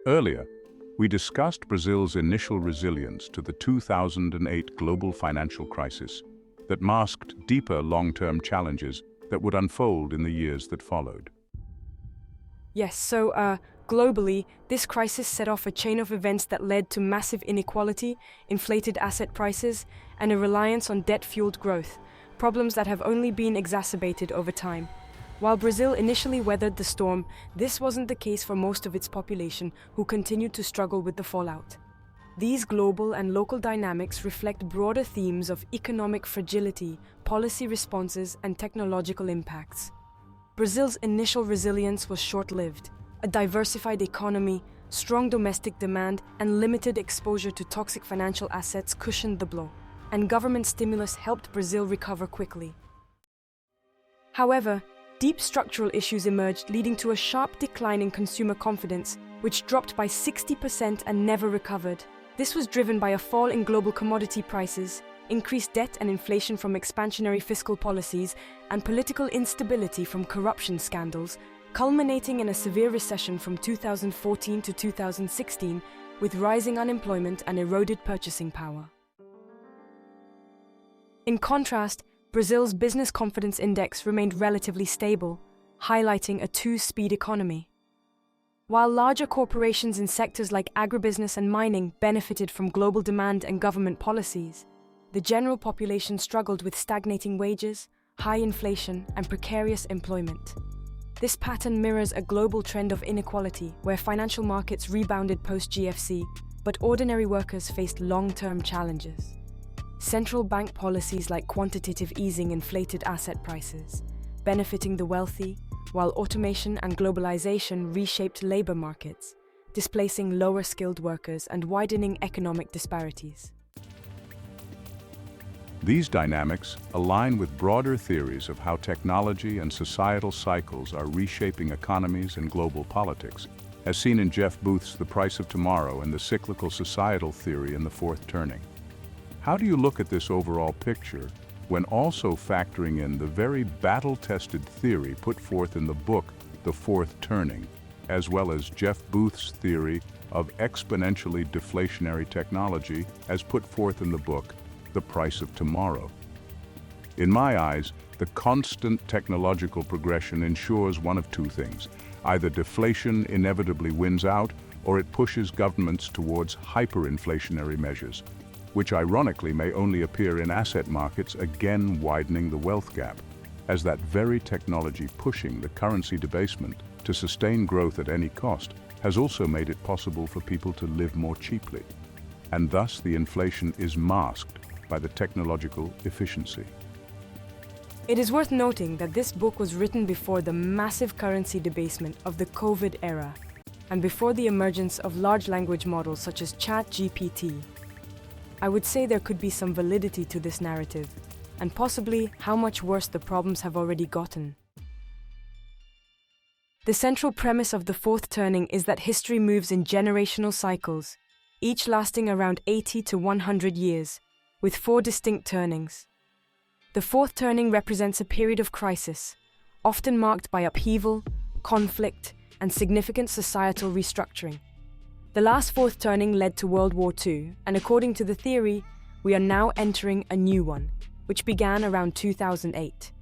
Earlier, we discussed Brazil's initial resilience to the 2008 global financial crisis that masked deeper long-term challenges that would unfold in the years that followed. Yes, so globally, this crisis set off a chain of events that led to massive inequality, inflated asset prices, and a reliance on debt-fueled growth, problems that have only been exacerbated over time. While Brazil initially weathered the storm, this wasn't the case for most of its population, who continued to struggle with the fallout. These global and local dynamics reflect broader themes of economic fragility, policy responses, and technological impacts. Brazil's initial resilience was short-lived. A diversified economy, strong domestic demand, and limited exposure to toxic financial assets cushioned the blow, and government stimulus helped Brazil recover quickly. However, deep structural issues emerged, leading to a sharp decline in consumer confidence, which dropped by 60% and never recovered. This was driven by a fall in global commodity prices, increased debt and inflation from expansionary fiscal policies, and political instability from corruption scandals, culminating in a severe recession from 2014 to 2016, with rising unemployment and eroded purchasing power. In contrast, Brazil's business confidence index remained relatively stable, highlighting a two-speed economy. While larger corporations in sectors like agribusiness and mining benefited from global demand and government policies, the general population struggled with stagnating wages, high inflation, and precarious employment. This pattern mirrors a global trend of inequality where financial markets rebounded post-GFC, but ordinary workers faced long-term challenges. Central bank policies like quantitative easing inflated asset prices, benefiting the wealthy, while automation and globalization reshaped labor markets, displacing lower-skilled workers and widening economic disparities. These dynamics align with broader theories of how technology and societal cycles are reshaping economies and global politics, as seen in Jeff Booth's The Price of Tomorrow and the Cyclical Societal Theory in The Fourth Turning. How do you look at this overall picture when also factoring in the very battle-tested theory put forth in the book The Fourth Turning, as well as Jeff Booth's theory of exponentially deflationary technology as put forth in the book The Price of Tomorrow? In my eyes, the constant technological progression ensures one of two things. Either deflation inevitably wins out, or it pushes governments towards hyperinflationary measures, which ironically may only appear in asset markets, again widening the wealth gap, as that very technology pushing the currency debasement to sustain growth at any cost has also made it possible for people to live more cheaply, and thus the inflation is masked by the technological efficiency. It is worth noting that this book was written before the massive currency debasement of the COVID era, and before the emergence of large language models such as ChatGPT. I would say there could be some validity to this narrative, and possibly how much worse the problems have already gotten. The central premise of The Fourth Turning is that history moves in generational cycles, each lasting around 80 to 100 years, with 4 distinct turnings. The fourth turning represents a period of crisis, often marked by upheaval, conflict, and significant societal restructuring. The last fourth turning led to World War II, and according to the theory, we are now entering a new one, which began around 2008.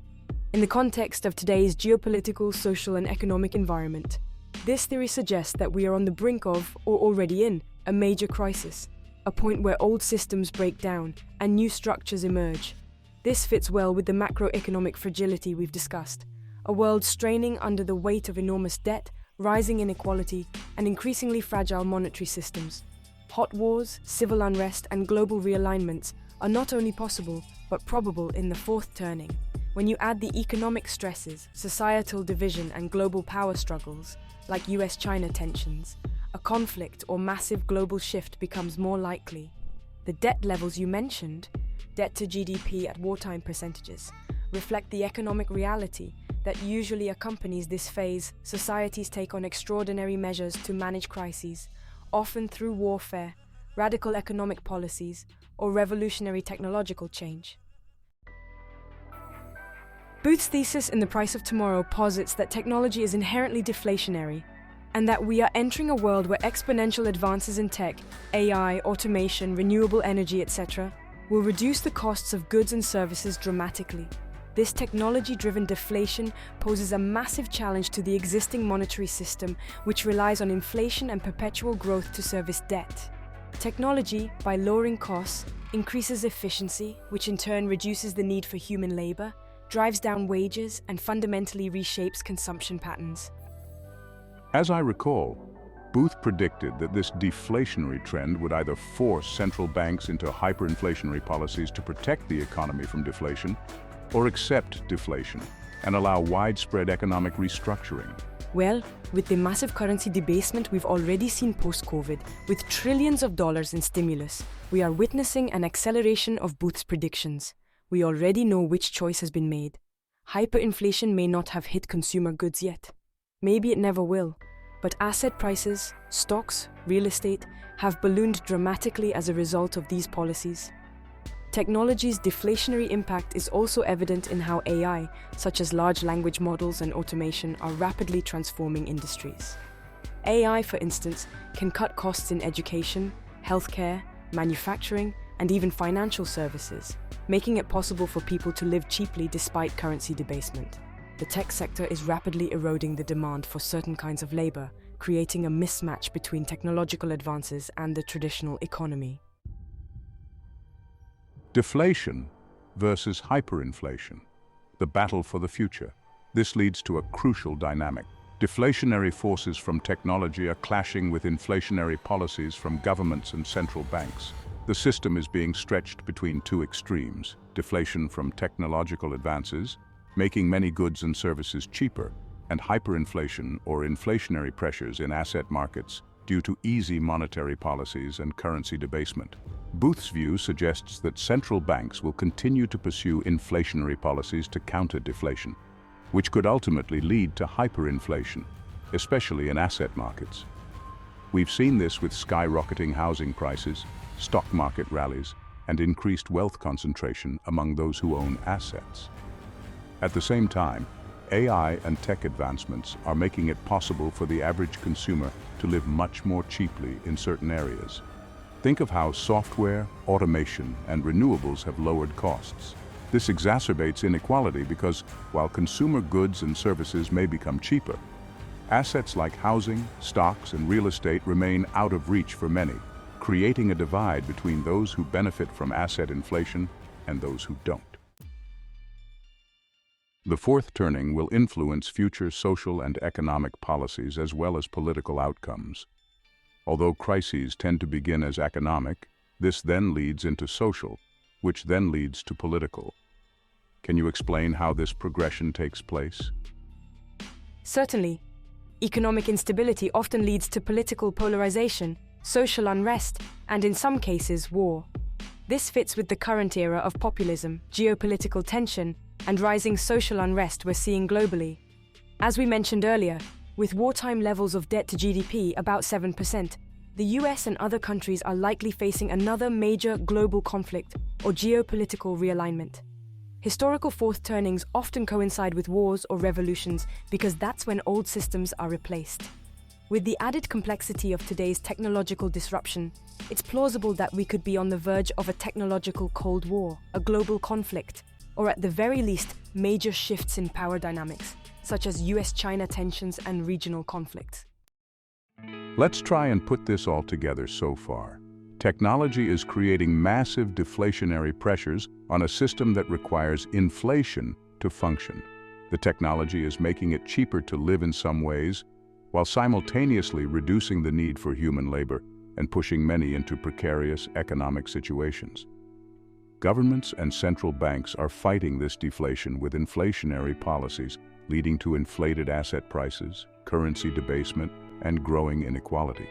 In the context of today's geopolitical, social, and economic environment, this theory suggests that we are on the brink of, or already in, a major crisis, a point where old systems break down and new structures emerge. This fits well with the macroeconomic fragility we've discussed, a world straining under the weight of enormous debt, rising inequality, and increasingly fragile monetary systems. Hot wars, civil unrest, and global realignments are not only possible, but probable in the fourth turning. When you add the economic stresses, societal division, and global power struggles, like US-China tensions, a conflict or massive global shift becomes more likely. The debt levels you mentioned, debt to GDP at wartime percentages, reflect the economic reality that usually accompanies this phase. Societies take on extraordinary measures to manage crises, often through warfare, radical economic policies, or revolutionary technological change. Booth's thesis in The Price of Tomorrow posits that technology is inherently deflationary. and that we are entering a world where exponential advances in tech, AI, automation, renewable energy, etc., will reduce the costs of goods and services dramatically. This technology-driven deflation poses a massive challenge to the existing monetary system, which relies on inflation and perpetual growth to service debt. Technology, by lowering costs, increases efficiency, which in turn reduces the need for human labor, drives down wages, and fundamentally reshapes consumption patterns. As I recall, Booth predicted that this deflationary trend would either force central banks into hyperinflationary policies to protect the economy from deflation, or accept deflation and allow widespread economic restructuring. Well, with the massive currency debasement we've already seen post-COVID, with trillions of dollars in stimulus, we are witnessing an acceleration of Booth's predictions. We already know which choice has been made. Hyperinflation may not have hit consumer goods yet. Maybe it never will. But asset prices, stocks, real estate, have ballooned dramatically as a result of these policies. Technology's deflationary impact is also evident in how AI, such as large language models and automation, are rapidly transforming industries. AI, for instance, can cut costs in education, healthcare, manufacturing, and even financial services, making it possible for people to live cheaply despite currency debasement. The tech sector is rapidly eroding the demand for certain kinds of labor, creating a mismatch between technological advances and the traditional economy. Deflation versus hyperinflation, the battle for the future. This leads to a crucial dynamic. Deflationary forces from technology are clashing with inflationary policies from governments and central banks. The system is being stretched between two extremes: deflation from technological advances, making many goods and services cheaper, and hyperinflation or inflationary pressures in asset markets due to easy monetary policies and currency debasement. Booth's view suggests that central banks will continue to pursue inflationary policies to counter deflation, which could ultimately lead to hyperinflation, especially in asset markets. We've seen this with skyrocketing housing prices, stock market rallies, and increased wealth concentration among those who own assets. At the same time, AI and tech advancements are making it possible for the average consumer to live much more cheaply in certain areas. Think of how software, automation, and renewables have lowered costs. This exacerbates inequality because, while consumer goods and services may become cheaper, assets like housing, stocks, and real estate remain out of reach for many, creating a divide between those who benefit from asset inflation and those who don't. The fourth turning will influence future social and economic policies as well as political outcomes. Although crises tend to begin as economic, this then leads into social, which then leads to political. Can you explain how this progression takes place? Certainly. Economic instability often leads to political polarization, social unrest, and in some cases, war. This fits with the current era of populism, geopolitical tension, and rising social unrest we're seeing globally. As we mentioned earlier, with wartime levels of debt to GDP about 7%, the US and other countries are likely facing another major global conflict or geopolitical realignment. Historical fourth turnings often coincide with wars or revolutions because that's when old systems are replaced. With the added complexity of today's technological disruption, it's plausible that we could be on the verge of a technological Cold War, a global conflict, or at the very least, major shifts in power dynamics, such as US-China tensions and regional conflicts. Let's try and put this all together so far. Technology is creating massive deflationary pressures on a system that requires inflation to function. The technology is making it cheaper to live in some ways, while simultaneously reducing the need for human labor and pushing many into precarious economic situations. Governments and central banks are fighting this deflation with inflationary policies, leading to inflated asset prices, currency debasement, and growing inequality.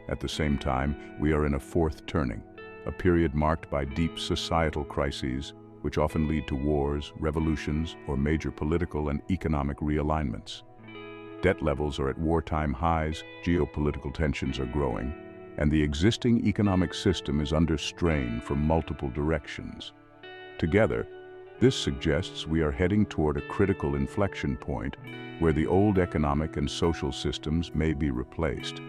At the same time, we are in a fourth turning, a period marked by deep societal crises, which often lead to wars, revolutions, or major political and economic realignments. Debt levels are at wartime highs, geopolitical tensions are growing, and the existing economic system is under strain from multiple directions. Together, This suggests we are heading toward a critical inflection point where the old economic and social systems may be replaced,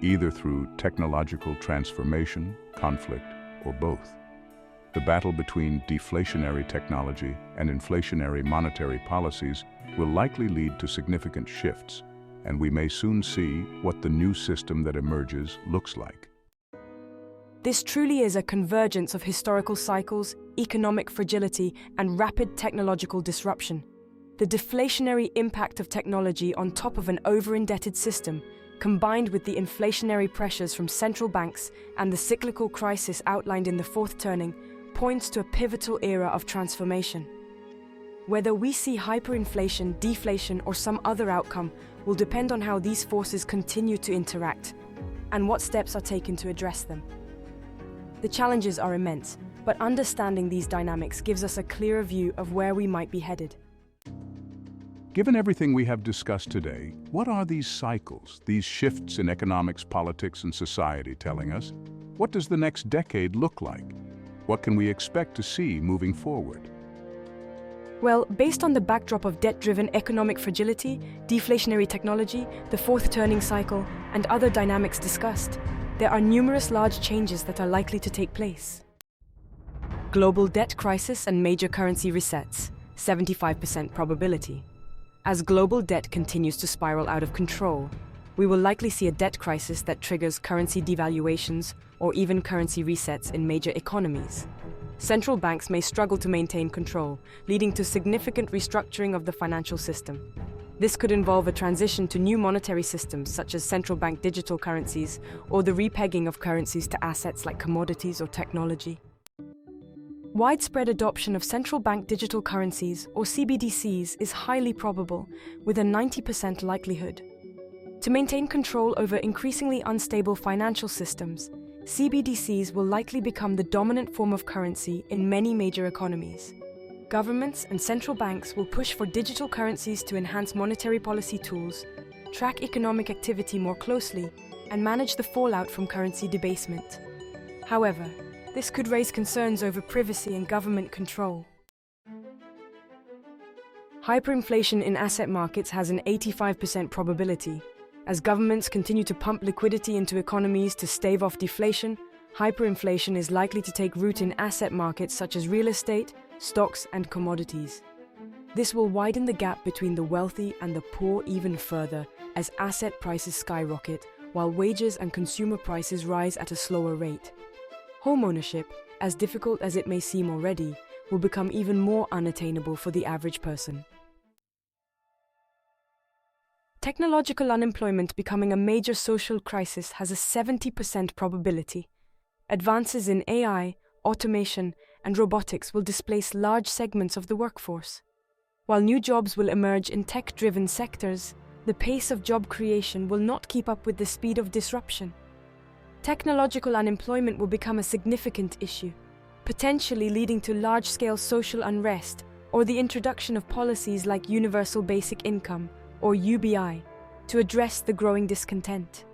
either through technological transformation, conflict, or both. The battle between deflationary technology and inflationary monetary policies will likely lead to significant shifts, and we may soon see what the new system that emerges looks like. This truly is a convergence of historical cycles, economic fragility, and rapid technological disruption. The deflationary impact of technology on top of an over-indebted system, combined with the inflationary pressures from central banks and the cyclical crisis outlined in the fourth turning, points to a pivotal era of transformation. Whether we see hyperinflation, deflation, or some other outcome will depend on how these forces continue to interact and what steps are taken to address them. The challenges are immense, but understanding these dynamics gives us a clearer view of where we might be headed. Given everything we have discussed today, what are these cycles, these shifts in economics, politics, and society telling us? What does the next decade look like? What can we expect to see moving forward? Well, based on the backdrop of debt-driven economic fragility, deflationary technology, the fourth turning cycle, and other dynamics discussed, there are numerous large changes that are likely to take place. Global debt crisis and major currency resets, 75% probability. As global debt continues to spiral out of control, we will likely see a debt crisis that triggers currency devaluations or even currency resets in major economies. Central banks may struggle to maintain control, leading to significant restructuring of the financial system. This could involve a transition to new monetary systems such as central bank digital currencies or the repegging of currencies to assets like commodities or technology. Widespread adoption of central bank digital currencies or CBDCs is highly probable, with a 90% likelihood. To maintain control over increasingly unstable financial systems, CBDCs will likely become the dominant form of currency in many major economies. Governments and central banks will push for digital currencies to enhance monetary policy tools, track economic activity more closely, and manage the fallout from currency debasement. However, this could raise concerns over privacy and government control. Hyperinflation in asset markets has an 85% probability. As governments continue to pump liquidity into economies to stave off deflation, hyperinflation is likely to take root in asset markets such as real estate, stocks, and commodities. This will widen the gap between the wealthy and the poor even further as asset prices skyrocket, while wages and consumer prices rise at a slower rate. Homeownership, as difficult as it may seem already, will become even more unattainable for the average person. Technological unemployment becoming a major social crisis has a 70% probability. Advances in AI, automation, and robotics will displace large segments of the workforce. While new jobs will emerge in tech-driven sectors, the pace of job creation will not keep up with the speed of disruption. Technological unemployment will become a significant issue, potentially leading to large-scale social unrest or the introduction of policies like Universal Basic Income, or UBI, to address the growing discontent.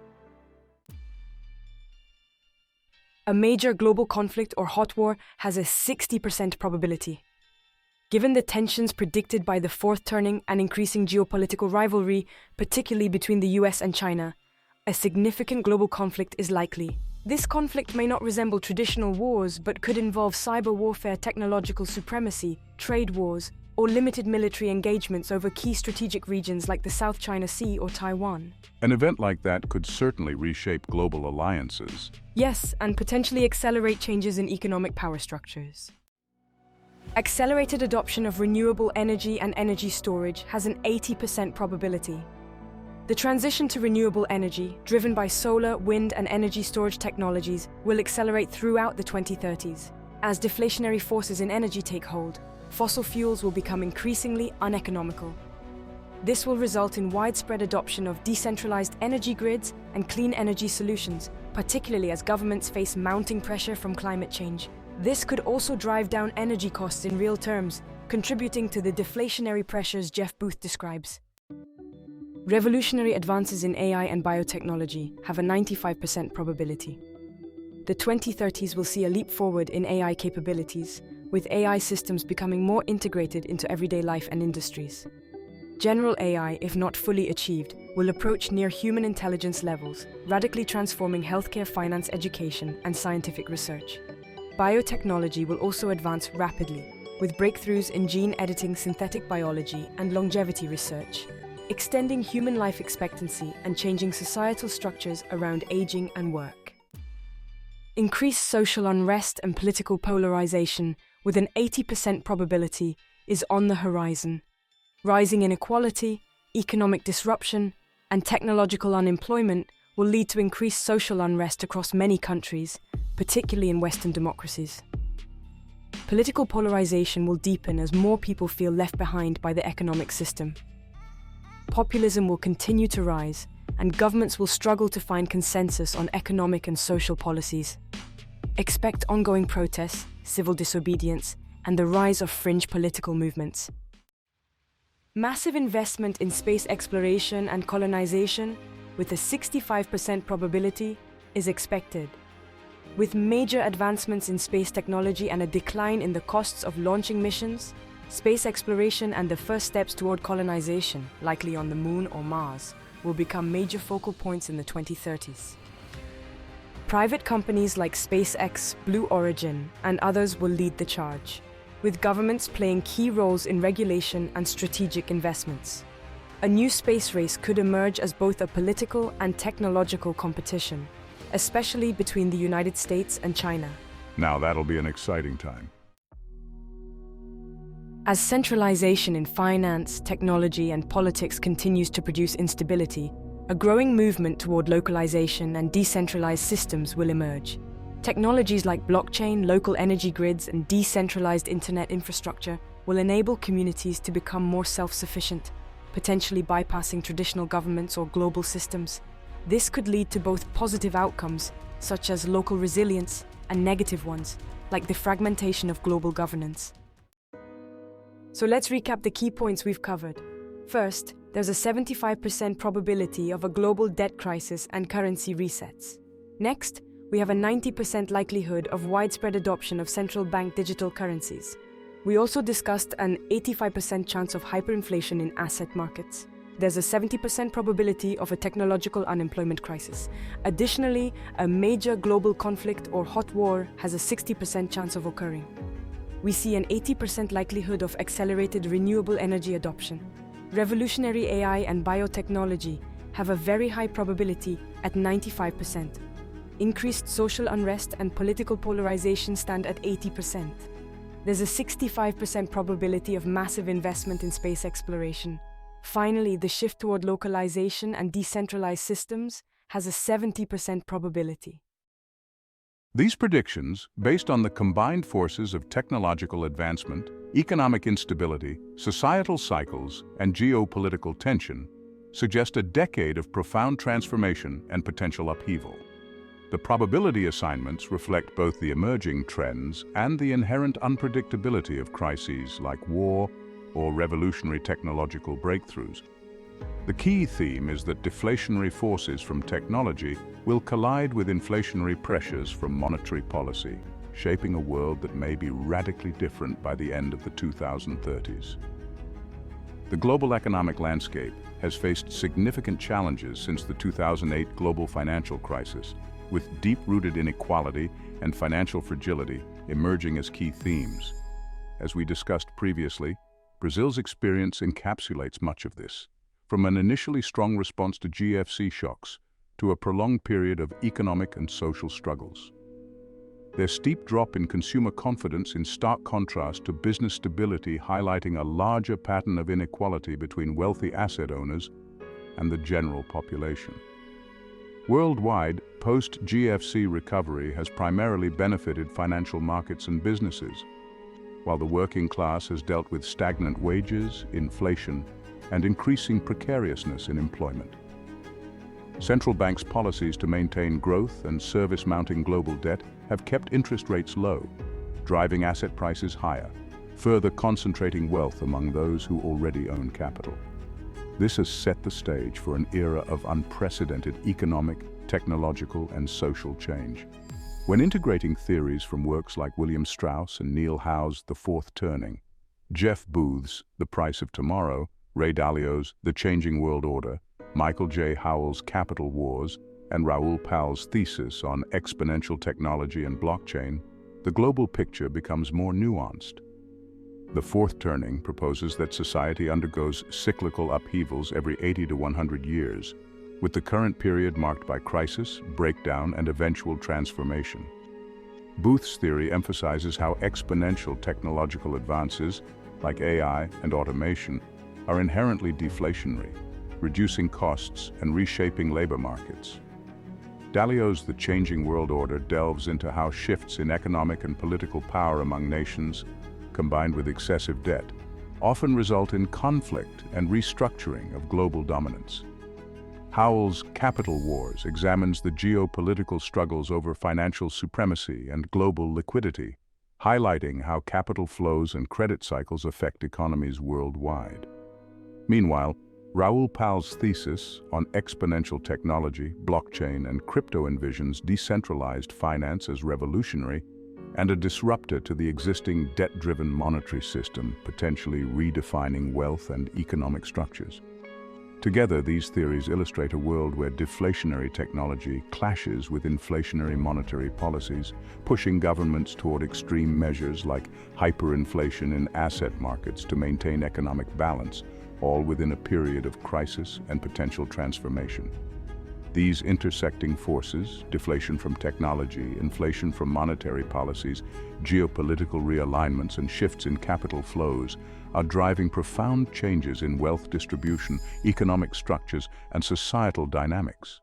A major global conflict or hot war has a 60% probability. Given the tensions predicted by the fourth turning and increasing geopolitical rivalry, particularly between the US and China, a significant global conflict is likely. This conflict may not resemble traditional wars, but could involve cyber warfare, technological supremacy, trade wars, or limited military engagements over key strategic regions like the South China Sea or Taiwan. An event like that could certainly reshape global alliances. Yes, and potentially accelerate changes in economic power structures. Accelerated adoption of renewable energy and energy storage has an 80% probability. The transition to renewable energy, driven by solar, wind, and energy storage technologies, will accelerate throughout the 2030s. As deflationary forces in energy take hold, fossil fuels will become increasingly uneconomical. This will result in widespread adoption of decentralized energy grids and clean energy solutions, particularly as governments face mounting pressure from climate change. This could also drive down energy costs in real terms, contributing to the deflationary pressures Jeff Booth describes. Revolutionary advances in AI and biotechnology have a 95% probability. The 2030s will see a leap forward in AI capabilities, with AI systems becoming more integrated into everyday life and industries. General AI, if not fully achieved, will approach near human intelligence levels, radically transforming healthcare, finance, education, and scientific research. Biotechnology will also advance rapidly, with breakthroughs in gene editing, synthetic biology, and longevity research, extending human life expectancy and changing societal structures around aging and work. Increased social unrest and political polarization, with an 80% probability, is on the horizon. Rising inequality, economic disruption, and technological unemployment will lead to increased social unrest across many countries, particularly in Western democracies. Political polarization will deepen as more people feel left behind by the economic system. Populism will continue to rise, and governments will struggle to find consensus on economic and social policies. Expect ongoing protests, civil disobedience, and the rise of fringe political movements. Massive investment in space exploration and colonization, with a 65% probability, is expected. With major advancements in space technology and a decline in the costs of launching missions, space exploration and the first steps toward colonization, likely on the Moon or Mars, will become major focal points in the 2030s. Private companies like SpaceX, Blue Origin, and others will lead the charge, with governments playing key roles in regulation and strategic investments. A new space race could emerge as both a political and technological competition, especially between the United States and China. Now that'll be an exciting time. As centralization in finance, technology, and politics continues to produce instability, a growing movement toward localization and decentralized systems will emerge. Technologies like blockchain, local energy grids, and decentralized internet infrastructure will enable communities to become more self-sufficient, potentially bypassing traditional governments or global systems. This could lead to both positive outcomes, such as local resilience, and negative ones, like the fragmentation of global governance. So let's recap the key points we've covered. First, there's a 75% probability of a global debt crisis and currency resets. Next, we have a 90% likelihood of widespread adoption of central bank digital currencies. We also discussed an 85% chance of hyperinflation in asset markets. There's a 70% probability of a technological unemployment crisis. Additionally, a major global conflict or hot war has a 60% chance of occurring. We see an 80% likelihood of accelerated renewable energy adoption. Revolutionary AI and biotechnology have a very high probability at 95%. Increased social unrest and political polarization stand at 80%. There's a 65% probability of massive investment in space exploration. Finally, the shift toward localization and decentralized systems has a 70% probability. These predictions, based on the combined forces of technological advancement, economic instability, societal cycles, and geopolitical tension, suggest a decade of profound transformation and potential upheaval. The probability assignments reflect both the emerging trends and the inherent unpredictability of crises like war or revolutionary technological breakthroughs. The key theme is that deflationary forces from technology will collide with inflationary pressures from monetary policy, shaping a world that may be radically different by the end of the 2030s. The global economic landscape has faced significant challenges since the 2008 global financial crisis, with deep-rooted inequality and financial fragility emerging as key themes. As we discussed previously, Brazil's experience encapsulates much of this, from an initially strong response to GFC shocks to a prolonged period of economic and social struggles. Their steep drop in consumer confidence in stark contrast to business stability, highlighting a larger pattern of inequality between wealthy asset owners and the general population. Worldwide, post-GFC recovery has primarily benefited financial markets and businesses, while the working class has dealt with stagnant wages, inflation, and increasing precariousness in employment. Central banks' policies to maintain growth and service mounting global debt have kept interest rates low, driving asset prices higher, further concentrating wealth among those who already own capital. This has set the stage for an era of unprecedented economic, technological, and social change. When integrating theories from works like William Strauss and Neil Howe's The Fourth Turning, Jeff Booth's The Price of Tomorrow, Ray Dalio's The Changing World Order, Michael J. Howell's Capital Wars, and Raoul Pal's thesis on exponential technology and blockchain, the global picture becomes more nuanced. The Fourth Turning proposes that society undergoes cyclical upheavals every 80 to 100 years, with the current period marked by crisis, breakdown, and eventual transformation. Booth's theory emphasizes how exponential technological advances, like AI and automation, are inherently deflationary, reducing costs and reshaping labor markets. Dalio's The Changing World Order delves into how shifts in economic and political power among nations, combined with excessive debt, often result in conflict and restructuring of global dominance. Howell's Capital Wars examines the geopolitical struggles over financial supremacy and global liquidity, highlighting how capital flows and credit cycles affect economies worldwide. Meanwhile, Raoul Pal's thesis on exponential technology, blockchain, and crypto envisions decentralized finance as revolutionary and a disruptor to the existing debt-driven monetary system, potentially redefining wealth and economic structures. Together, these theories illustrate a world where deflationary technology clashes with inflationary monetary policies, pushing governments toward extreme measures like hyperinflation in asset markets to maintain economic balance, all within a period of crisis and potential transformation. These intersecting forces, deflation from technology, inflation from monetary policies, geopolitical realignments, and shifts in capital flows, are driving profound changes in wealth distribution, economic structures, and societal dynamics.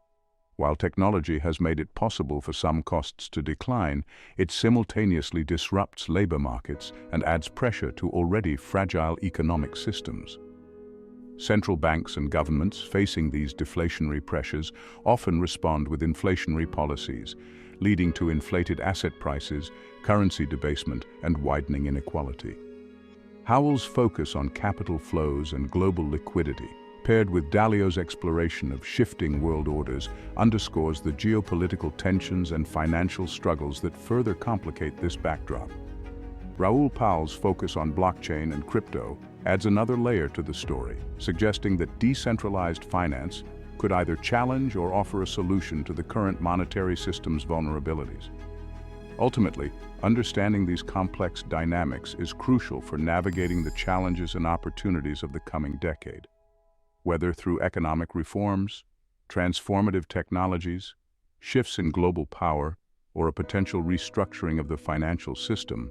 While technology has made it possible for some costs to decline, it simultaneously disrupts labor markets and adds pressure to already fragile economic systems. Central banks and governments facing these deflationary pressures often respond with inflationary policies, leading to inflated asset prices, currency debasement, and widening inequality. Howell's focus on capital flows and global liquidity, paired with Dalio's exploration of shifting world orders, underscores the geopolitical tensions and financial struggles that further complicate this backdrop. Raoul Pal's focus on blockchain and crypto adds another layer to the story, suggesting that decentralized finance could either challenge or offer a solution to the current monetary system's vulnerabilities. Ultimately, understanding these complex dynamics is crucial for navigating the challenges and opportunities of the coming decade. Whether through economic reforms, transformative technologies, shifts in global power, or a potential restructuring of the financial system,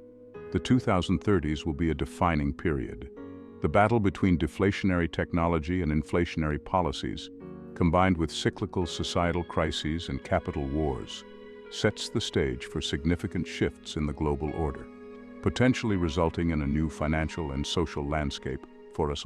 the 2030s will be a defining period. The battle between deflationary technology and inflationary policies, combined with cyclical societal crises and capital wars, sets the stage for significant shifts in the global order, potentially resulting in a new financial and social landscape for us all.